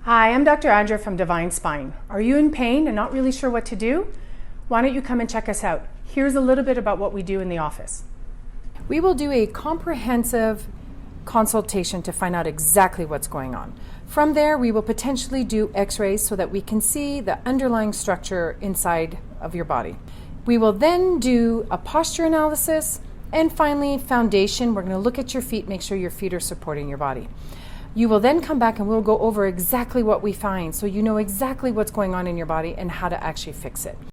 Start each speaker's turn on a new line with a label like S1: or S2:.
S1: Hi, I'm Dr. ANDREA from Divine Spine. Are you in pain and not really sure what to do? Why don't you come and check us out? Here's a little bit about what we do in the office. We will do a comprehensive consultation to find out exactly what's going on. From there, we will potentially do x-rays so that we can see the underlying structure inside of your body. We will then do a posture analysis, and finally, foundation. We're going to look at your feet, make sure your feet are supporting your body. You will then come back and we'll go over exactly what we find so you know exactly what's going on in your body and how to actually fix it.